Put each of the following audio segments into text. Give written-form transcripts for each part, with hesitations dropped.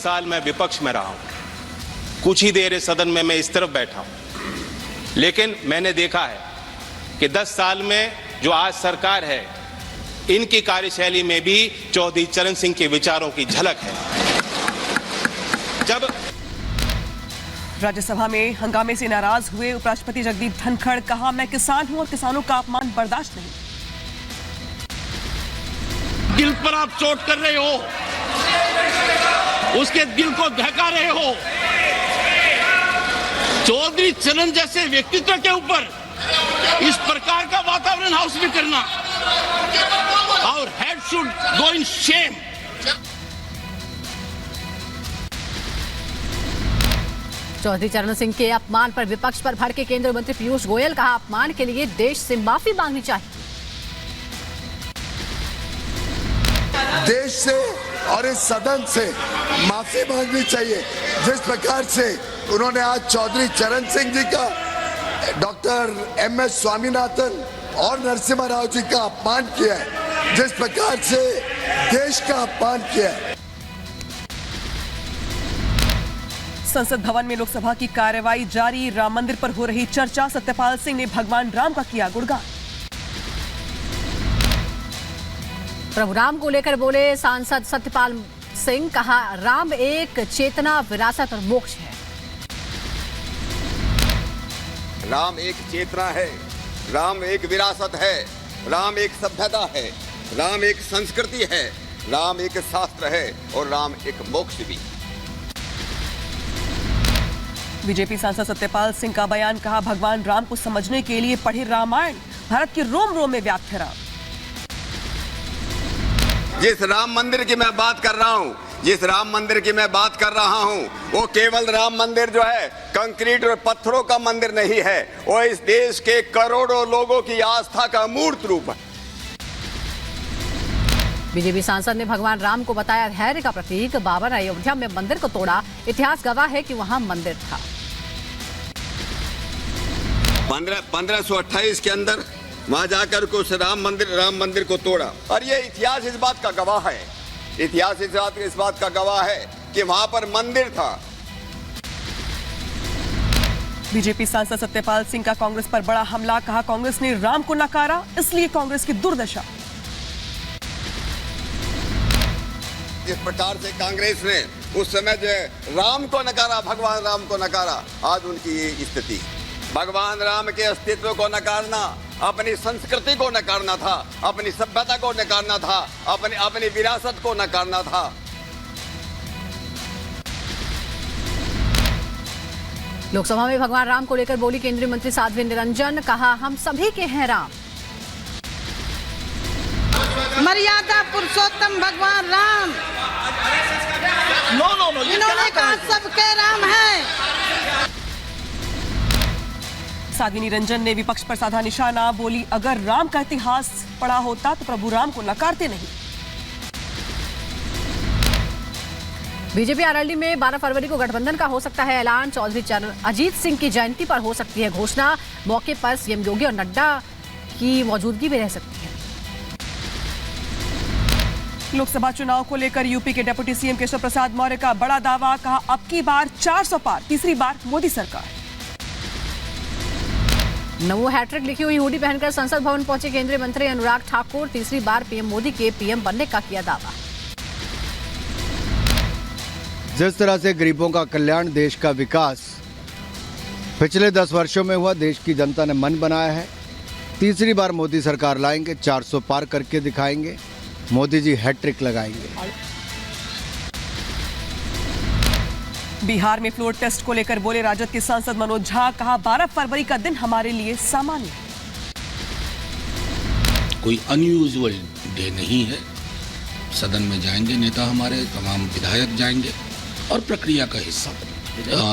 साल मैं विपक्ष में रहा हूं, कुछ ही देर इस सदन में मैं इस तरफ बैठा हूं, लेकिन मैंने देखा है कि 10 साल में जो आज सरकार है, इनकी कार्यशैली में भी चौधरी चरण सिंह के विचारों की झलक है। जब राज्यसभा में हंगामे से नाराज हुए उपराष्ट्रपति जगदीप धनखड़, कहा मैं किसान हूं और किसानों का अपमान बर्दाश्त नहीं। दिल पर आप चोट कर रहे हो, उसके दिल को दहका रहे हो। चौधरी चरण जैसे व्यक्तित्व के ऊपर इस प्रकार का वातावरण हाउस में करना, और head should go in shame. Chaudhary Charan Singh के अपमान पर विपक्ष पर भड़के केंद्रीय मंत्री पीयूष गोयल, कहा अपमान के लिए देश से माफी मांगनी चाहिए। देश से और इस सदन से माफी मांगनी चाहिए। जिस प्रकार से उन्होंने आज चौधरी चरण सिंह जी का, डॉक्टर MS स्वामीनाथन और नरसिम्हा राव जी का अपमान किया है, जिस प्रकार से देश का अपमान किया है। संसद भवन में लोकसभा की कार्यवाही जारी, राम मंदिर पर हो रही चर्चा, सत्यपाल सिंह ने भगवान राम का किया गुणगान। प्रभु राम को लेकर बोले सांसद सत्यपाल सिंह, कहा राम एक चेतना, विरासत और मोक्ष है। राम एक चेतना है, राम एक विरासत है, राम एक सभ्यता है, राम एक संस्कृति है, राम एक शास्त्र है और राम एक मोक्ष भी। बीजेपी सांसद सत्यपाल सिंह का बयान, कहा भगवान राम को समझने के लिए पढ़े रामायण, भारत के रोम रोम में व्याप्त है राम। जिस राम मंदिर की मैं बात कर रहा हूं, जिस राम मंदिर की मैं बात कर रहा हूं, वो केवल राम मंदिर जो है कंक्रीट और पत्थरों का मंदिर नहीं है, वो इस देश के करोड़ों लोगों की आस्था का मूर्त रूप है। बीजेपी सांसद ने भगवान राम को बताया धैर्य का प्रतीक। बाबर ने अयोध्या में मंदिर को तोड़ा, इतिहास गवाह है कि वहां मंदिर था। 1528 के अंदर वहां जाकर के उस राम मंदिर को तोड़ा, और ये इतिहास इस बात का गवाह है, इतिहास इस बात का गवाह है कि वहां पर मंदिर था। बीजेपी सांसद सत्यपाल सिंह का कांग्रेस पर बड़ा हमला, कहा कांग्रेस ने राम को नकारा, इसलिए कांग्रेस की दुर्दशा। जिस प्रकार से कांग्रेस ने उस समय जो राम को नकारा, भगवान राम को नकारा, आज उनकी ये स्थिति। भगवान राम के अस्तित्व को नकारना, अपनी संस्कृति को नकारना था, अपनी सभ्यता को नकारना था, अपनी विरासत को नकारना था। लोकसभा में भगवान राम को लेकर बोली केंद्रीय मंत्री साध्वी निरंजन, कहा हम सभी के हैं राम। मर्यादा पुरुषोत्तम भगवान राम, इन्होंने कहा सबके राम है। साध्वी निरंजन ने विपक्ष पर साधा निशाना, बोली अगर राम का इतिहास पढ़ा होता तो प्रभु राम को नकारते नहीं। बीजेपी आरएलडी में 12 फरवरी को गठबंधन का हो सकता है ऐलान। चौधरी चरण अजीत सिंह की जयंती पर हो सकती है घोषणा। मौके पर सीएम योगी और नड्डा की मौजूदगी भी रह सकती है। लोकसभा चुनाव को लेकर यूपी के डिप्टी सीएम केशव प्रसाद मौर्य का बड़ा दावा, कहा अब की बार 400 पार, तीसरी बार मोदी सरकार। नमो हैट्रिक लिखी हुई हुडी पहनकर संसद भवन पहुंचे केंद्रीय मंत्री अनुराग ठाकुर, तीसरी बार पीएम मोदी के पीएम बनने का किया दावा। जिस तरह से गरीबों का कल्याण, देश का विकास पिछले 10 वर्षों में हुआ, देश की जनता ने मन बनाया है। तीसरी बार मोदी सरकार लाएंगे, 400 पार करके दिखाएंगे, मोदी जी हैट्रिक लगाएंगे। बिहार में फ्लोर टेस्ट को लेकर बोले राजद के सांसद मनोज झा, कहा 12 फरवरी का दिन हमारे लिए सामान्य है। कोई अनयूजुअल डे नहीं है। सदन में जाएंगे नेता, हमारे तमाम विधायक जाएंगे और प्रक्रिया का हिस्सा।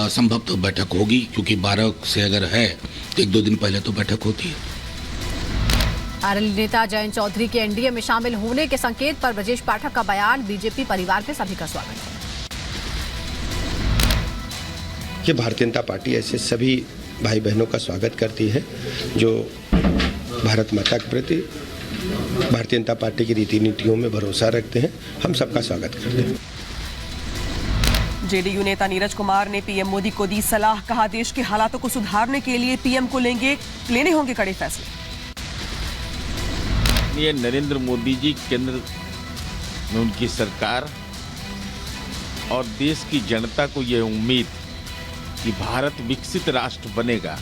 संभव तो बैठक होगी, क्योंकि 12 से अगर है तो 1-2 दिन पहले तो बैठक होती है। आरएलडी नेता जयंत चौधरी के एनडीए में शामिल होने के संकेत पर ब्रजेश पाठक का बयान, बीजेपी परिवार के सभी का स्वागत है। कि भारतीय जनता पार्टी ऐसे सभी भाई बहनों का स्वागत करती है जो भारत माता के प्रति, भारतीय जनता पार्टी की रीति नीतियों में भरोसा रखते हैं। हम सबका स्वागत करते हैं। जेडीयू नेता नीरज कुमार ने पीएम मोदी को दी सलाह, कहा देश के हालातों को सुधारने के लिए पीएम को लेने होंगे कड़े फैसले। ये नरेंद्र मोदी जी केंद्र में उनकी सरकार और देश की जनता को ये उम्मीद कि भारत विकसित राष्ट्र बनेगा,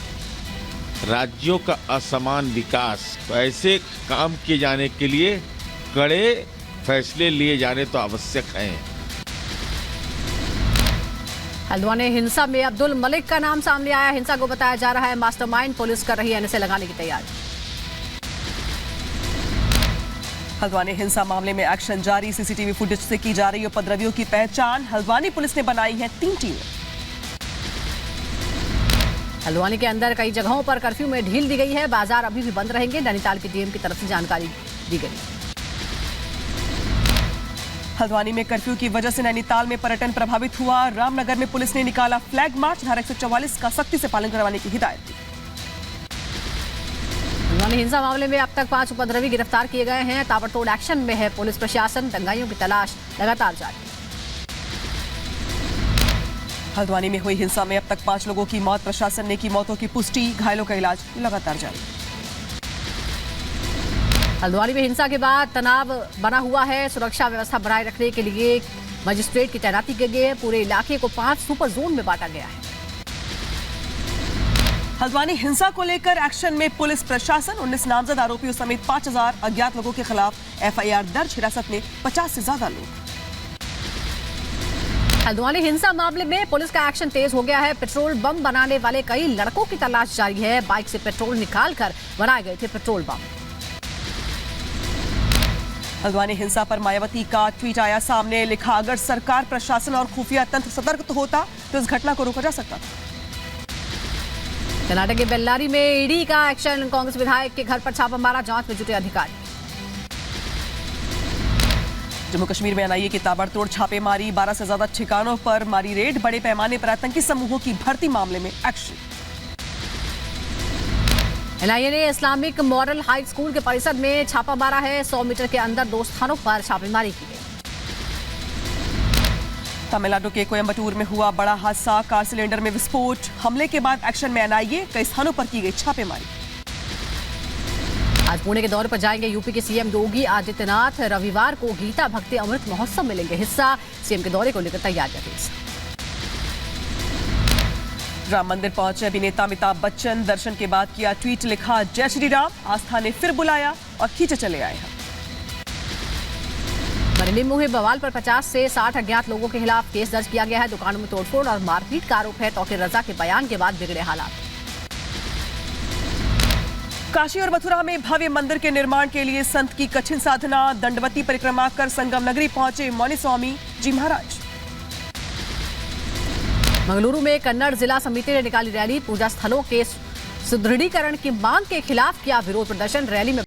राज्यों का असमान विकास, तो ऐसे काम किए जाने के लिए कड़े फैसले लिए जाने तो आवश्यक हैं। हल्द्वानी हिंसा में अब्दुल मलिक का नाम सामने आया। हिंसा को बताया जा रहा है मास्टरमाइंड। पुलिस कर रही है एनएसए लगाने की तैयारी। हल्द्वानी हिंसा मामले में एक्शन जारी, सीसीटीवी फुटेज से की जा रही उपद्रवियों की पहचान। हल्द्वानी पुलिस ने बनाई है 3 टीमें। हल्द्वानी के अंदर कई जगहों पर कर्फ्यू में ढील दी गई है। बाजार अभी भी बंद रहेंगे, नैनीताल की टीम की तरफ से जानकारी दी गई। हल्द्वानी में कर्फ्यू की वजह से नैनीताल में पर्यटन प्रभावित हुआ। रामनगर में पुलिस ने निकाला फ्लैग मार्च, धारा 144 का सख्ती से पालन करवाने की हिदायत दी। हल्द्वानी हिंसा मामले में अब तक 5 उपद्रवी गिरफ्तार किए गए हैं। ताबड़तोड़ एक्शन में है पुलिस प्रशासन। दंगाइयों की तलाश लगातार जारी। हल्द्वानी में हुई हिंसा में अब तक 5 लोगों की मौत, प्रशासन ने की मौतों की पुष्टि। घायलों का इलाज लगातार जारी। हल्द्वानी में हिंसा के बाद तनाव बना हुआ है। सुरक्षा व्यवस्था बनाए रखने के लिए मजिस्ट्रेट की तैनाती की गई है। पूरे इलाके को 5 सुपर जोन में बांटा गया है। हल्द्वानी हिंसा को लेकर एक्शन में पुलिस प्रशासन। 19 नामजद आरोपियों समेत 5000 अज्ञात लोगों के खिलाफ एफआईआर दर्ज। हिरासत में 50 से ज्यादा लोग। हल्द्वानी हिंसा मामले में पुलिस का एक्शन तेज हो गया है। पेट्रोल बम बनाने वाले कई लड़कों की तलाश जारी है। बाइक से पेट्रोल निकालकर बनाए गए थे पेट्रोल बम। हल्द्वानी हिंसा पर मायावती का ट्वीट आया सामने, लिखा अगर सरकार, प्रशासन और खुफिया तंत्र सतर्क होता तो इस घटना को रोका जा सकता था। कर्नाटक के बेल्लारी में ईडी का एक्शन। कांग्रेस विधायक के घर पर छापा मारा, जांच में जुटे अधिकारी। जम्मू कश्मीर में एनआईए की ताबड़तोड़ छापेमारी, 12 से ज्यादा ठिकानों पर मारी रेड। बड़े पैमाने पर आतंकी समूहों की भर्ती मामले में एक्शन। एनआईए ने इस्लामिक मॉडल हाई स्कूल के परिसर में छापा मारा है। 100 मीटर के अंदर 2 स्थानों पर छापेमारी की गई। तमिलनाडु के कोयम्बटूर में हुआ बड़ा हादसा, कार सिलेंडर में विस्फोट। हमले के बाद एक्शन में एनआईए, कई स्थानों पर की गई छापेमारी। आज पुणे के दौरे पर जाएंगे यूपी के सीएम योगी आदित्यनाथ। रविवार को गीता भक्ति अमृत महोत्सव में लेंगे हिस्सा। सीएम के दौरे को लेकर तैयारियां तेज। राम मंदिर पहुंचे अभिनेता अमिताभ बच्चन। दर्शन के बाद किया ट्वीट, लिखा जय श्री राम, आस्था ने फिर बुलाया और खींचे चले आए हम। बरेली में हुए बवाल पर 50 से 60 अज्ञात लोगों के खिलाफ केस दर्ज किया गया है। दुकानों में तोड़फोड़ और मारपीट का आरोप है। तौकीर रजा के बयान के बाद बिगड़े हालात। काशी और मथुरा में भव्य मंदिर के निर्माण के लिए संत की कठिन साधना। दंडवती परिक्रमा कर संगम नगरी पहुंचे मौनी स्वामी जी महाराज। मंगलुरु में कन्नड़ जिला समिति ने निकाली रैली। पूजा स्थलों के सुदृढ़ीकरण की मांग के खिलाफ किया विरोध प्रदर्शन। रैली में